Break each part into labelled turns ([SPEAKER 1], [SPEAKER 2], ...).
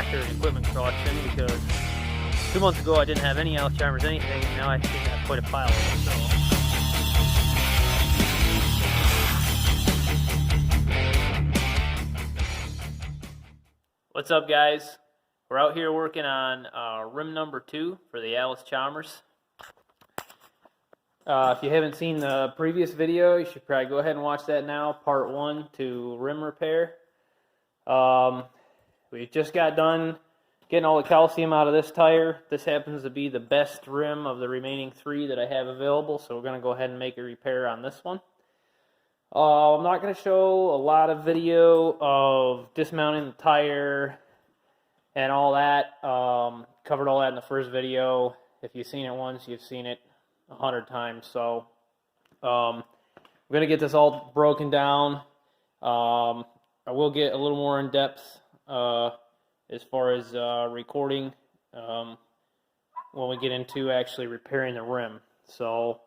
[SPEAKER 1] tractor and equipment collection, because 2 months ago I didn't have any Allis Chalmers anything, and now I seem to have quite a pile of it. So what's up, guys? We're out here working on rim number 2 for the Allis Chalmers. If you haven't seen the previous video, you should probably go ahead and watch that now, part 1 to rim repair. We just got done getting all the calcium out of this tire. This happens to be the best rim of the remaining 3 that I have available, so we're going to go ahead and make a repair on this one. I'm not going to show a lot of video of dismounting the tire and all that. Covered all that in the first video. If you've seen it once, you've seen it 100 times. So I'm going to get this all broken down. I will get a little more in depth as far as recording when we get into actually repairing the rim. So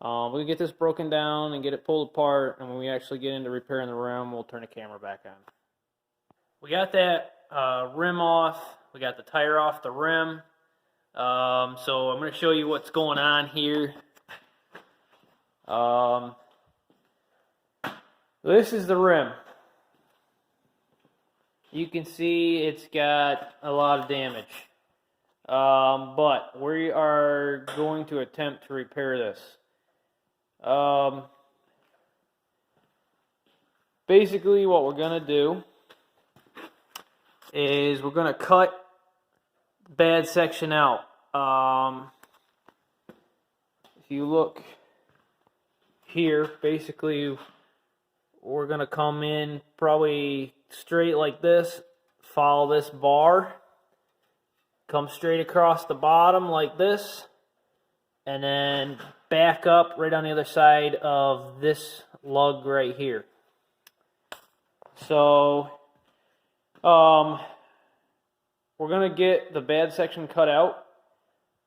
[SPEAKER 1] we're going to get this broken down and get it pulled apart, and when we actually get into repairing the rim, we'll turn the camera back on. We got that rim off. We got the tire off the rim. So I'm going to show you what's going on here. This is the rim. You can see it's got a lot of damage. But we are going to attempt to repair this. Basically what we're going to do is we're going to cut the bad section out. If you look here, basically we're going to come in probably straight like this, follow this bar, come straight across the bottom like this, and then back up right on the other side of this lug right here. So we're going to get the bad section cut out.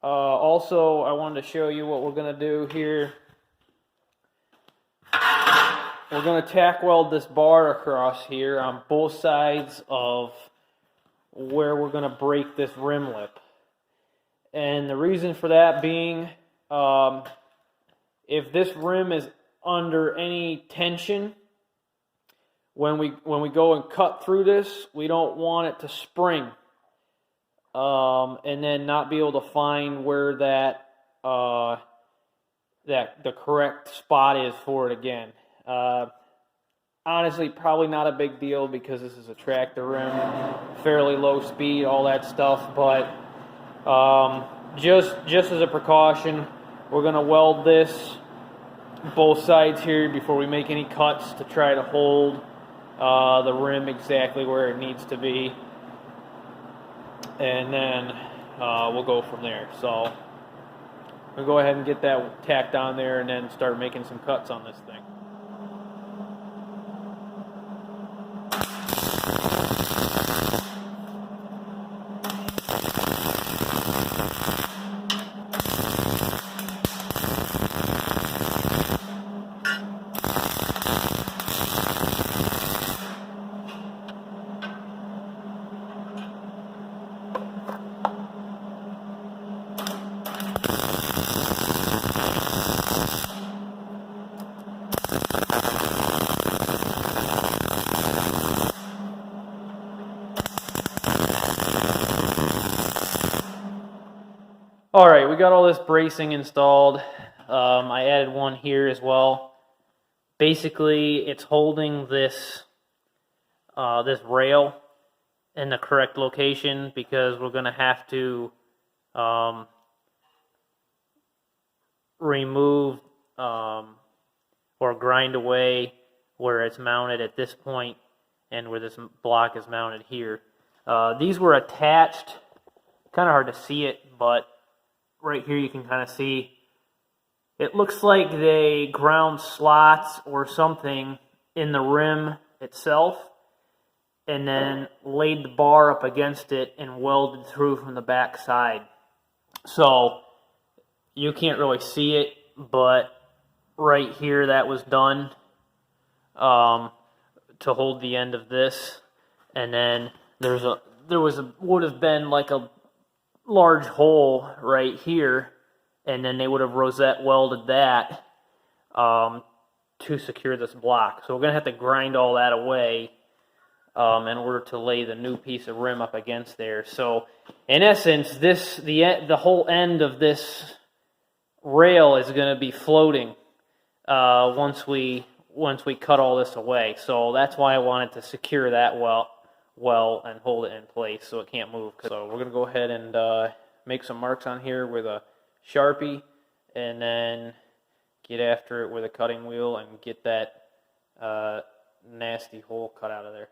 [SPEAKER 1] Also, I wanted to show you what we're going to do here. We're going to tack weld this bar across here on both sides of where we're going to break this rim lip. And the reason for that being, if this rim is under any tension, when we go and cut through this, we don't want it to spring, and then not be able to find where that the correct spot is for it again. Honestly, probably not a big deal because this is a tractor rim, fairly low speed, all that stuff. But just as a precaution, we're going to weld this both sides here before we make any cuts to try to hold the rim exactly where it needs to be, and then we'll go from there. So we'll go ahead and get that tacked on there and then start making some cuts on this thing. Alright, we got all this bracing installed. I added one here as well. Basically, it's holding this this rail in the correct location, because we're going to have to remove or grind away where it's mounted at this point and where this block is mounted here. These were attached. Kind of hard to see it, but right here you can kind of see it looks like they ground slots or something in the rim itself and then laid the bar up against it and welded through from the back side. So you can't really see it, but right here that was done to hold the end of this, and then there's would have been like a large hole right here, and then they would have rosette welded that to secure this block. So we're gonna have to grind all that away in order to lay the new piece of rim up against there. So in essence, the whole end of this rail is going to be floating once we cut all this away. So that's why I wanted to secure that well and hold it in place so it can't move. So we're going to go ahead and make some marks on here with a Sharpie, and then get after it with a cutting wheel and get that nasty hole cut out of there.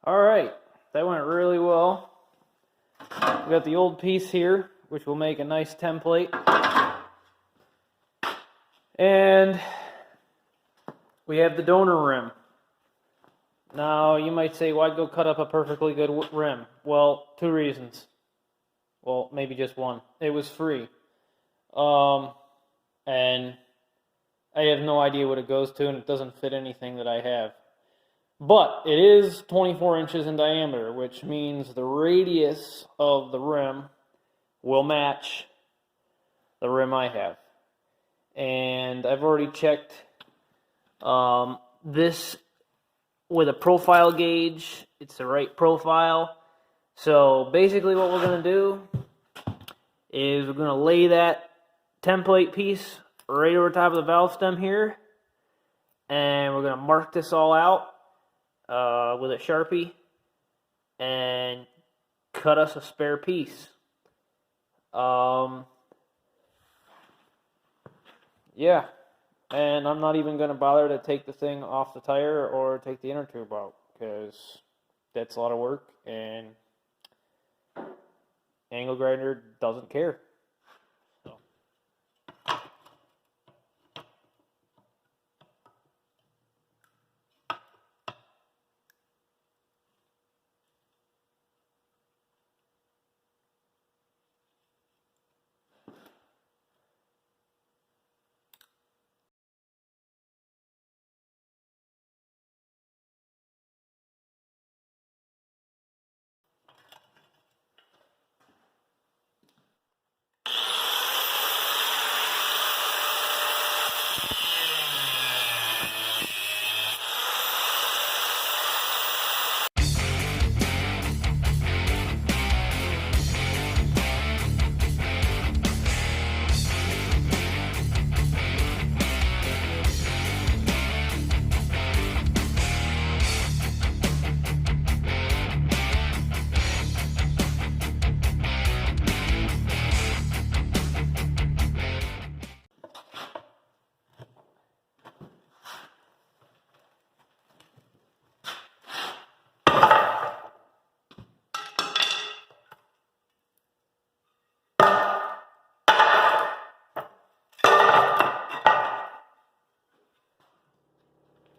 [SPEAKER 1] Alright, that went really well. We got the old piece here, which will make a nice template. And we have the donor rim. Now, you might say, why'd go cut up a perfectly good rim? Well, 2 reasons. Well, maybe just one. It was free. And I have no idea what it goes to, and it doesn't fit anything that I have. But it is 24 inches in diameter, which means the radius of the rim will match the rim I have. And I've already checked this with a profile gauge. It's the right profile. So basically what we're going to do is we're going to lay that template piece right over top of the valve stem here. And we're going to mark this all out with a Sharpie and cut us a spare piece. Yeah, and I'm not even going to bother to take the thing off the tire or take the inner tube out, because that's a lot of work, and angle grinder doesn't care. So.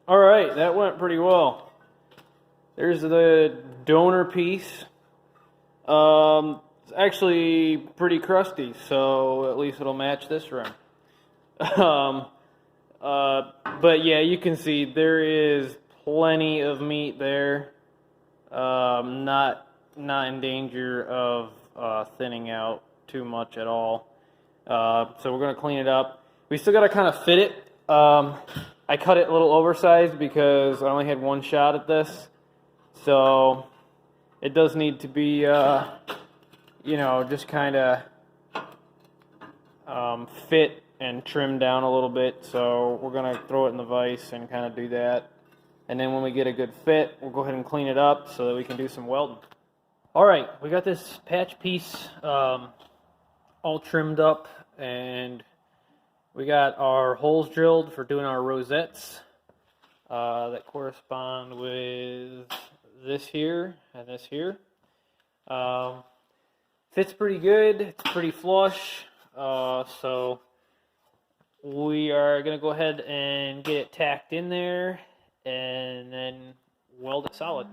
[SPEAKER 1] Alright, that went pretty well. There's the donor piece. So It's actually pretty crusty, so at least it'll match this rim. But yeah, you can see there is plenty of meat there. Not in danger of thinning out too much at all. So we're gonna clean it up. We still gotta kind of fit it. I cut it a little oversized because I only had one shot at this, so it does need to be, you know, just kind of fit and trimmed down a little bit. So we're gonna throw it in the vise and kind of do that. And then when we get a good fit, we'll go ahead and clean it up so that we can do some welding. All right, we got this patch piece all trimmed up, and we got our holes drilled for doing our rosettes that correspond with this here and this here. Fits pretty good. It's pretty flush. So we are going to go ahead and get it tacked in there and then weld it solid.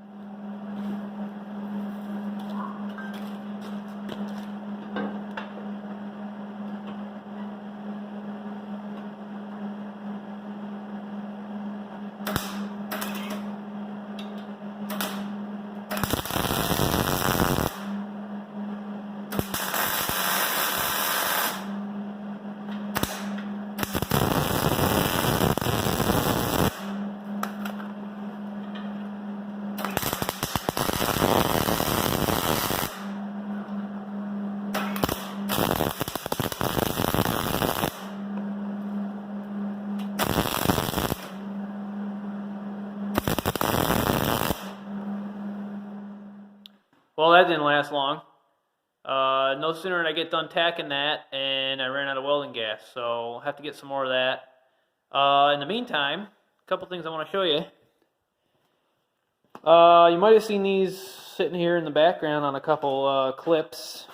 [SPEAKER 1] Well, that didn't last long. No sooner did I get done tacking that, and I ran out of welding gas, so I'll have to get some more of that. In the meantime, a couple things I want to show you. You might have seen these sitting here in the background on a couple clips.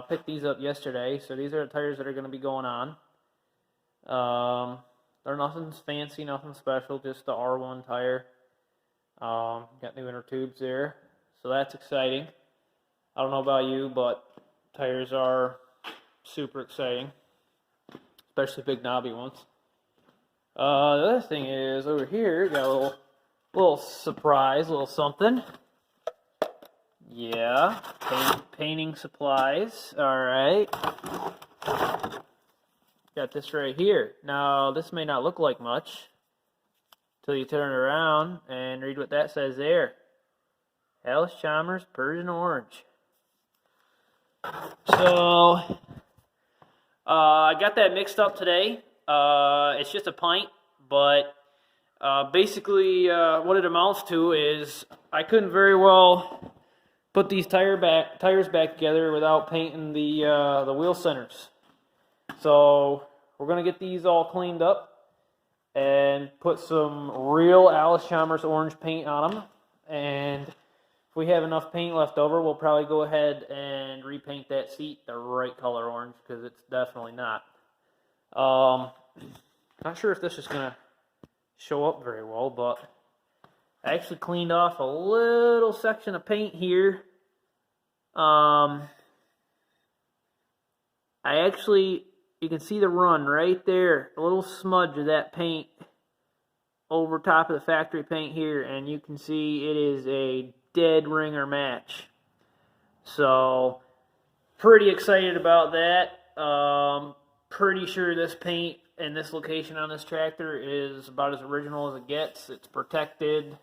[SPEAKER 1] Picked these up yesterday, so these are the tires that are going to be going on. They're nothing fancy, nothing special, just the R1 tire. Got new inner tubes there. So that's exciting. I don't know about you, but tires are super exciting, especially big knobby ones. The other thing is over here, got a little surprise, little something. Yeah, painting supplies. All right. Got this right here. Now, this may not look like much until you turn it around and read what that says there. Alice Chalmers Persian Orange. So, I got that mixed up today. It's just a pint, but basically what it amounts to is I couldn't very well put these tires back together without painting the wheel centers. So we're going to get these all cleaned up and put some real Alice Chalmers orange paint on them, and if we have enough paint left over, we'll probably go ahead and repaint that seat the right color orange, because it's definitely not. Not sure if this is going to show up very well, but I actually cleaned off a little section of paint here. You can see the run right there, a little smudge of that paint over top of the factory paint here, and you can see it is a dead ringer match. So, pretty excited about that. Pretty sure this paint and this location on this tractor is about as original as it gets. It's protected,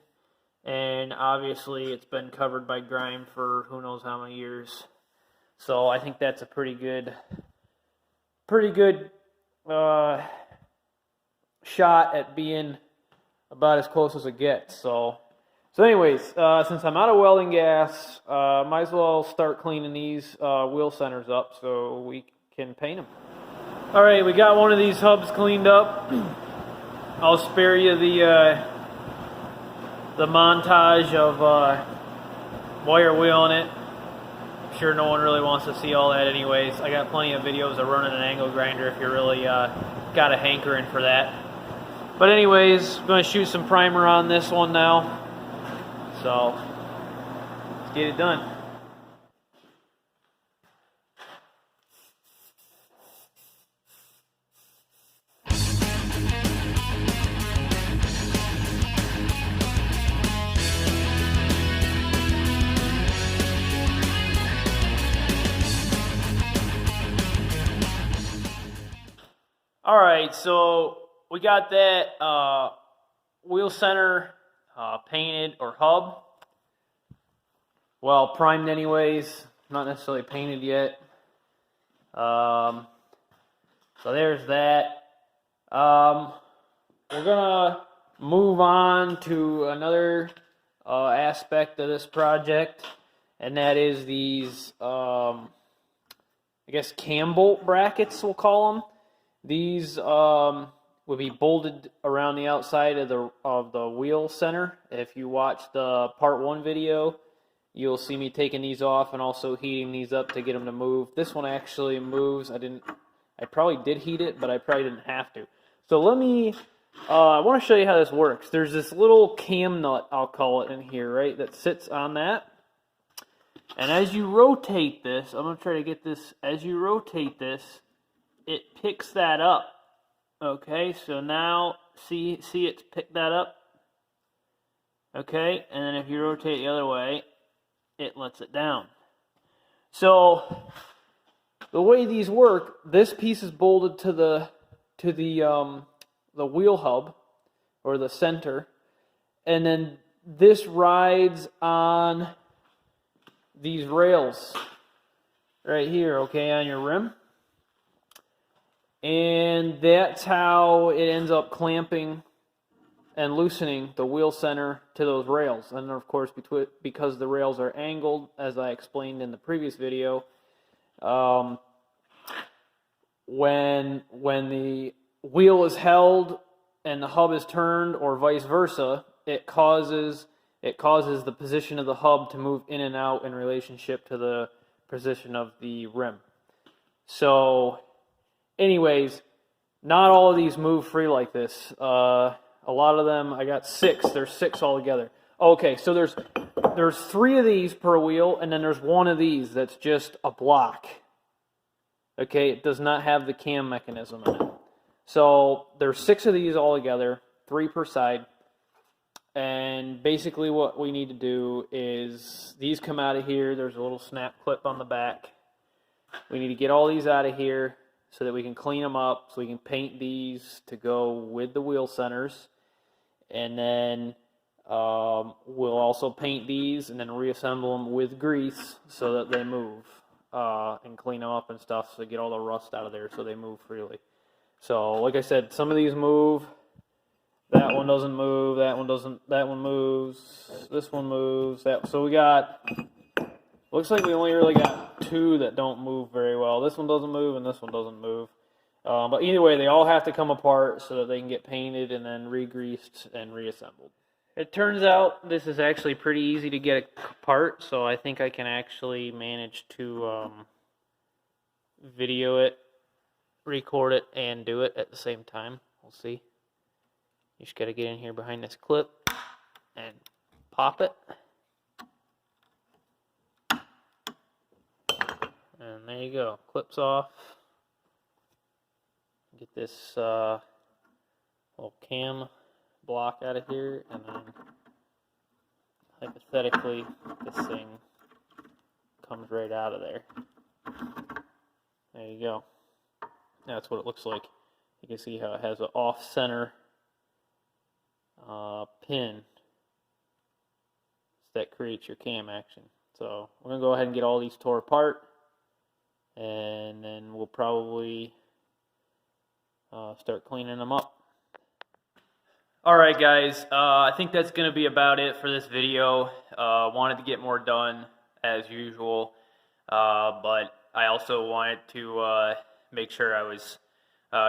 [SPEAKER 1] and obviously it's been covered by grime for who knows how many years. So I think that's a pretty good shot at being about as close as it gets. So anyways, since I'm out of welding gas, might as well start cleaning these wheel centers up so we can paint them. All right, we got one of these hubs cleaned up. I'll spare you the montage of wire wheeling it. I'm sure no one really wants to see all that anyways. I got plenty of videos of running an angle grinder if you really got a hankering for that. But anyways, I'm going to shoot some primer on this one now. So, let's get it done. All right, so we got that wheel center painted, or hub. Well, primed anyways, not necessarily painted yet. So there's that. We're gonna move on to another aspect of this project, and that is these, I guess, cam bolt brackets, we'll call them. These will be bolted around the outside of the wheel center. If you watch the part 1 video, you'll see me taking these off and also heating these up to get them to move. This one actually moves. I probably did heat it, but I probably didn't have to. So let me, I want to show you how this works. There's this little cam nut, I'll call it, in here, right, that sits on that. And as you rotate this, I'm going to try to get this, as you rotate this, it picks that up. Okay, so now, see it's picked that up? Okay, and then if you rotate the other way, it lets it down. So the way these work, this piece is bolted to the wheel hub, or the center, and then this rides on these rails right here, okay, on your rim. And that's how it ends up clamping and loosening the wheel center to those rails. And of course, because the rails are angled, as I explained in the previous video, when the wheel is held and the hub is turned, or vice versa, it causes the position of the hub to move in and out in relationship to the position of the rim. So anyways, not all of these move free like this. A lot of them, I got 6. There's 6 altogether. Okay, so there's 3 of these per wheel, and then there's 1 of these that's just a block. Okay, it does not have the cam mechanism in it. So there's 6 of these altogether, 3 per side. And basically what we need to do is, these come out of here. There's a little snap clip on the back. We need to get all these out of here so that we can clean them up, so we can paint these to go with the wheel centers. And then we'll also paint these and then reassemble them with grease so that they move, and clean them up and stuff, so get all the rust out of there so they move freely. So like I said, some of these move. That one doesn't move, that one doesn't, that one moves, this one moves, so we got, looks like we only really got 2 that don't move very well. This one doesn't move and this one doesn't move. But either way, they all have to come apart so that they can get painted and then re-greased and reassembled. It turns out this is actually pretty easy to get apart, so I think I can actually manage to video it, record it, and do it at the same time. We'll see. You just got to get in here behind this clip and pop it. And there you go. Clips off. Get this little cam block out of here, and then hypothetically this thing comes right out of there. There you go. That's what it looks like. You can see how it has an off-center pin that creates your cam action. So we're going to go ahead and get all these tore apart, and then we'll probably start cleaning them up. Alright guys, I think that's going to be about it for this video. Wanted to get more done as usual, but I also wanted to make sure I was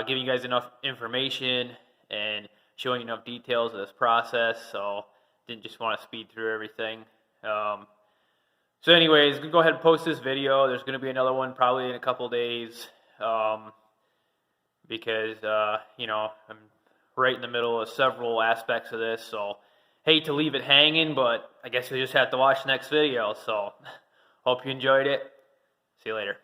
[SPEAKER 1] giving you guys enough information and showing enough details of this process, so didn't just want to speed through everything. So anyways, go ahead and post this video. There's going to be another one probably in a couple days, because you know, I'm right in the middle of several aspects of this, so hate to leave it hanging, but I guess you just have to watch the next video. So hope you enjoyed it. See you later.